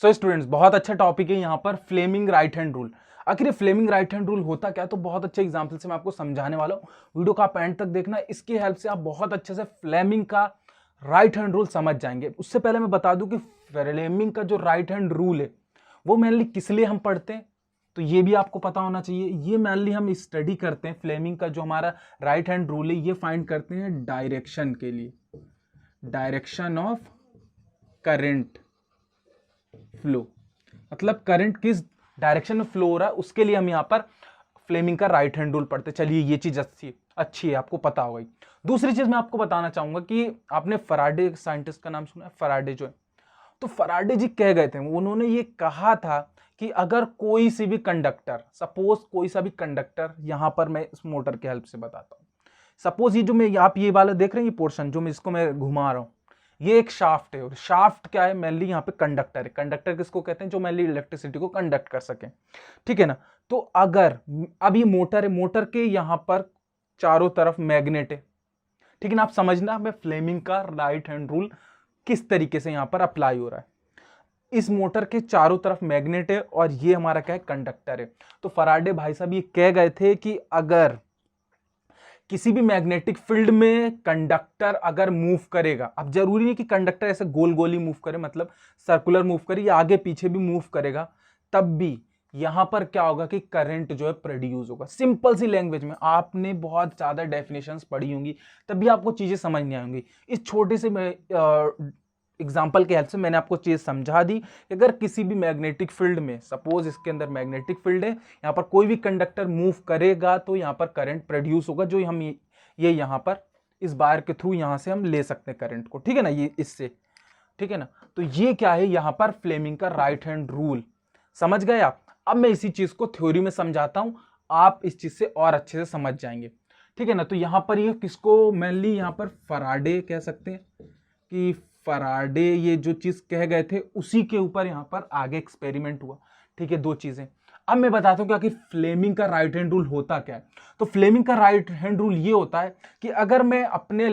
So students, बहुत अच्छा topic है यहाँ पर फ्लेमिंग राइट हैंड रूल। आखिर ये फ्लेमिंग राइट हैंड रूल होता क्या है, तो बहुत अच्छे एग्जाम्पल से मैं आपको समझाने वाला हूँ। वीडियो का आप एंड तक देखना, इसकी हेल्प से आप बहुत अच्छे से फ्लेमिंग का राइट हैंड रूल समझ जाएंगे। उससे पहले मैं बता दूं कि फ्लेमिंग का जो राइट हैंड रूल है वो मेनली किस लिए हम पढ़ते हैं, तो ये भी आपको पता होना चाहिए। ये मेनली हम स्टडी करते हैं, फ्लेमिंग का जो हमारा राइट हैंड रूल है ये फाइंड करते हैं डायरेक्शन के लिए, डायरेक्शन ऑफ करंट फ्लो। मतलब करंट किस डायरेक्शन में फ्लो हो रहा है उसके लिए हम यहां पर फ्लेमिंग का राइट हैंड रूल पढ़ते। चलिए ये चीज अच्छी है, आपको पता होगा। दूसरी चीज मैं आपको बताना चाहूंगा कि आपने फराडे साइंटिस्ट का नाम सुना है, फराडे जो है, तो फराडे जी कह गए थे, उन्होंने ये कहा था कि अगर कोई सी भी कंडक्टर, सपोज कोई सा भी कंडक्टर, यहां पर मैं इस मोटर की हेल्प से बताता हूं। सपोज ये जो मैं आप ये वाला देख रहे हैं, ये पोर्शन जो मैं इसको मैं घुमा रहा हूं, ये एक शाफ्ट है। और शाफ्ट क्या है, मेनली यहाँ पे कंडक्टर है। कंडक्टर किसको कहते हैं, जो मेनली इलेक्ट्रिसिटी को कंडक्ट कर सके, ठीक है ना। तो अगर अब ये मोटर है, मोटर के यहाँ पर चारों तरफ मैग्नेट है, ठीक है ना। आप समझना मैं फ्लेमिंग का राइट हैंड रूल किस तरीके से यहाँ पर अप्लाई हो रहा है। इस मोटर के चारों तरफ मैग्नेट है और ये हमारा क्या है, कंडक्टर है। तो फराडे भाई साहब ये कह गए थे कि अगर किसी भी मैग्नेटिक फील्ड में कंडक्टर अगर मूव करेगा, अब जरूरी नहीं कि कंडक्टर ऐसे गोल गोल ही मूव करे, मतलब सर्कुलर मूव करे या आगे पीछे भी मूव करेगा, तब भी यहां पर क्या होगा कि करंट जो है प्रोड्यूस होगा। सिंपल सी लैंग्वेज में, आपने बहुत ज्यादा डेफिनेशंस पढ़ी होंगी तभी आपको चीजें समझ नहीं आएंगी। इस छोटे से एग्जाम्पल के हेल्प से मैंने आपको चीज समझा दी कि अगर किसी भी मैग्नेटिक फील्ड में, सपोज इसके अंदर मैग्नेटिक फील्ड है, यहाँ पर कोई भी कंडक्टर मूव करेगा तो यहाँ पर करंट प्रोड्यूस होगा, जो हम ये यहाँ पर इस वायर के थ्रू यहाँ से हम ले सकते हैं करंट को, ठीक है ना, ये इससे, ठीक है ना। तो ये क्या है, यहाँ पर फ्लेमिंग का राइट हैंड रूल। समझ गए आप। अब मैं इसी चीज को थ्योरी में समझाता हूं, आप इस चीज से और अच्छे से समझ जाएंगे, ठीक है ना। तो यहां पर ये किसको मेनली यहां पर फराडे कह सकते हैं कि फराडे ये जो चीज कह गए थे उसी के ऊपर यहां पर आगे एक्सपेरिमेंट हुआ, ठीक है। दो चीजें अब मैं बताता हूं क्या कि फ्लेमिंग का राइट हैंड रूल होता क्या है। तो फ्लेमिंग का राइट हैंड रूल ये होता है कि अगर मैं अपने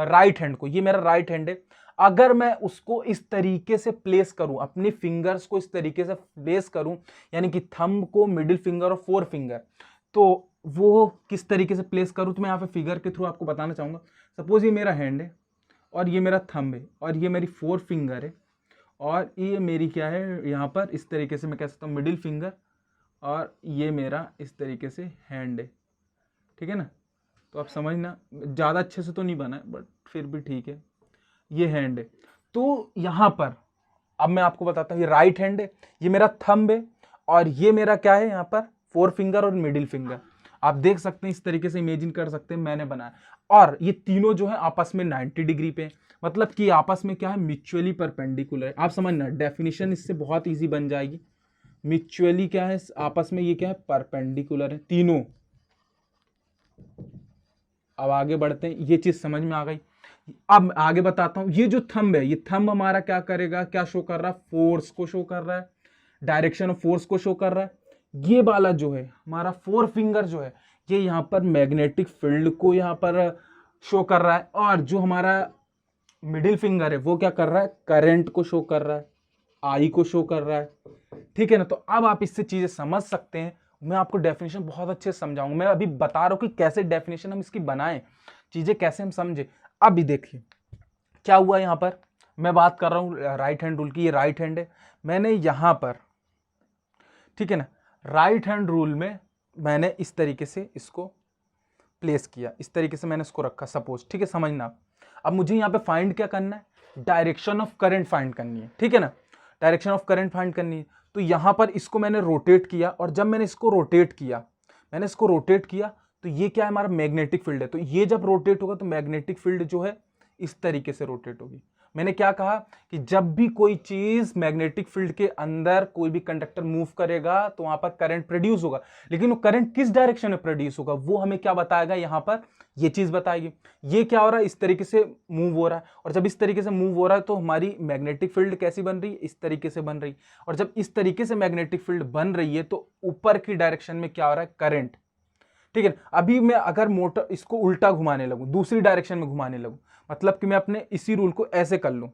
राइट हैंड को, ये मेरा राइट हैंड है, अगर मैं उसको इस तरीके से प्लेस करूं, अपने फिंगर्स को इस तरीके से प्लेस करूं, यानी कि थंब को, मिडिल फिंगर और फोर फिंगर, तो वो किस तरीके से प्लेस करूं, तो मैं यहाँ पे फिगर के थ्रू आपको बताना चाहूंगा। सपोज ये मेरा हैंड है और ये मेरा थंब है और ये मेरी फोर फिंगर है और ये मेरी क्या है, यहाँ पर इस तरीके से मैं कह सकता हूँ मिडिल फिंगर, और ये मेरा इस तरीके से हैंड है, ठीक है ना। तो आप समझना, ज़्यादा अच्छे से तो नहीं बना है बट फिर भी ठीक है, ये हैंड है। तो यहां पर अब मैं आपको बताता हूं, ये राइट हैंड है, ये मेरा थंब है और ये मेरा क्या है, यहां पर फोर फिंगर और मिडिल फिंगर। आप देख सकते हैं, इस तरीके से इमेजिन कर सकते हैं मैंने बनाया। और ये तीनों जो है आपस में 90 डिग्री पे, मतलब कि आपस में क्या है, म्यूचुअली परपेंडिकुलर है। आप समझना, डेफिनेशन इससे बहुत ईजी बन जाएगी। म्यूचुअली क्या है, आपस में ये क्या है, परपेंडिकुलर है तीनों। अब आगे बढ़ते हैं, ये चीज समझ में आ गई। अब आगे बताता हूं, ये जो थंब है, ये थंब हमारा क्या करेगा, क्या शो कर रहा है, फोर्स को शो कर रहा है, डायरेक्शन ऑफ फोर्स को शो कर रहा है। ये वाला जो है हमारा फोर फिंगर जो है, ये यहां पर मैग्नेटिक फील्ड को यहां पर शो कर रहा है, और जो हमारा मिडिल फिंगर है वो क्या कर रहा है, करंट को शो कर रहा है, आई को शो कर रहा है, ठीक है ना। तो अब आप इससे चीजें समझ सकते हैं। मैं आपको डेफिनेशन बहुत अच्छे से समझाऊंगा, मैं अभी बता रहा हूं कि कैसे डेफिनेशन हम इसकी बनाएं, चीजें कैसे हम समझे। अभी देखिए क्या हुआ, यहां पर मैं बात कर रहा हूं राइट हैंड रूल की, ये राइट हैंड है, मैंने यहां पर, ठीक है ना, राइट हैंड रूल में मैंने इस तरीके से इसको प्लेस किया, इस तरीके से मैंने इसको रखा सपोज, ठीक है, समझना। अब मुझे यहां पे फाइंड क्या करना है, डायरेक्शन ऑफ करंट फाइंड करनी है, ठीक है ना, डायरेक्शन ऑफ करंट फाइंड करनी है। तो यहां पर इसको मैंने रोटेट किया, और जब मैंने इसको रोटेट किया, तो ये क्या है, हमारा मैग्नेटिक फील्ड है। तो ये जब रोटेट होगा तो मैग्नेटिक फील्ड जो है इस तरीके से रोटेट होगी। मैंने क्या कहा कि जब भी कोई चीज मैग्नेटिक फील्ड के अंदर, कोई भी कंडक्टर मूव करेगा तो वहां पर करंट प्रोड्यूस होगा, लेकिन वो करंट किस डायरेक्शन में प्रोड्यूस होगा वो हमें क्या बताएगा, यहां पर ये चीज बताएगी। ये क्या हो रहा है, इस तरीके से मूव हो रहा है, और जब इस तरीके से मूव हो रहा है तो हमारी मैग्नेटिक फील्ड कैसी बन रही है, इस तरीके से बन रही है। और जब इस तरीके से मैग्नेटिक फील्ड बन रही है तो ऊपर की डायरेक्शन में क्या हो रहा है, करंट, ठीक है। अभी मैं अगर मोटर इसको उल्टा घुमाने लगूं, दूसरी डायरेक्शन में घुमाने लगूं, मतलब कि मैं अपने इसी रूल को ऐसे कर लूं,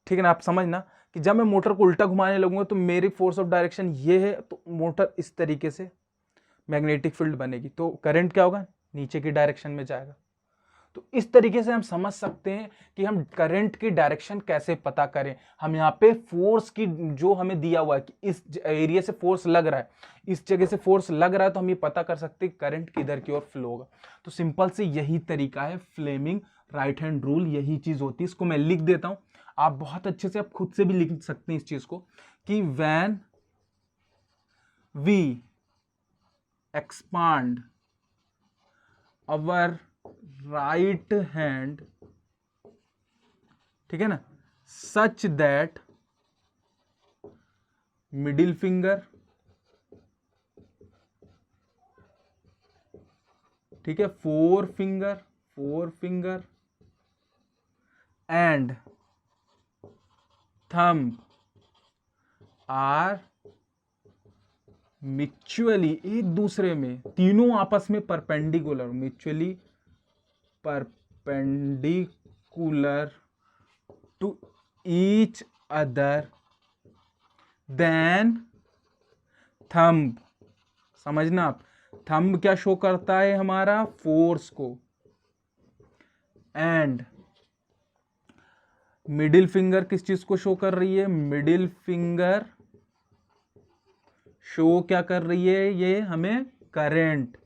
ठीक है ना। आप समझना कि जब मैं मोटर को उल्टा घुमाने लगूंगा तो मेरी फोर्स ऑफ डायरेक्शन ये है, तो मोटर इस तरीके से मैग्नेटिक फील्ड बनेगी, तो करंट क्या होगा, नीचे की डायरेक्शन में जाएगा। तो इस तरीके से हम समझ सकते हैं कि हम करंट की डायरेक्शन कैसे पता करें। हम यहाँ पे फोर्स की जो हमें दिया हुआ है कि इस एरिया से फोर्स लग रहा है, इस जगह से फोर्स लग रहा है, तो हम ये पता कर सकते हैं करंट किधर की ओर फ्लो होगा। तो सिंपल से यही तरीका है फ्लेमिंग राइट हैंड रूल, यही चीज होती है। इसको मैं लिख देता हूं, आप बहुत अच्छे से आप खुद से भी लिख सकते हैं इस चीज को, कि when we expand our right hand, ठीक है ना, सच दैट मिडिल फिंगर, ठीक है, forefinger and thumb are mutually, एक दूसरे में, तीनों आपस में perpendicular, mutually perpendicular to each other then thumb. समझना आप, थंब क्या शो करता है, हमारा फोर्स को, एंड मिडिल फिंगर किस चीज को शो कर रही है, मिडिल फिंगर शो क्या कर रही है, ये हमें करंट,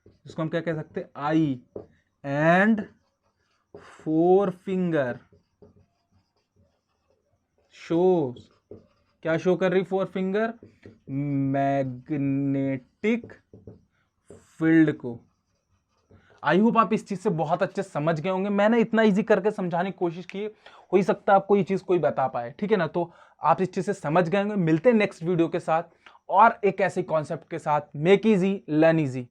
जिसको हम क्या कह सकते हैं, आई, एंड फोर फिंगर शो, क्या शो कर रही, फोर फिंगर मैग्नेटिक फील्ड को। आई होप आप इस चीज से बहुत अच्छे समझ गए होंगे। मैंने इतना इजी करके समझाने की कोशिश की, हो ही सकता है आपको ये चीज कोई बता पाए, ठीक है ना। तो आप इस चीज से समझ गए होंगे। मिलते हैं नेक्स्ट वीडियो के साथ और एक ऐसे कॉन्सेप्ट के साथ। Make easy learn easy.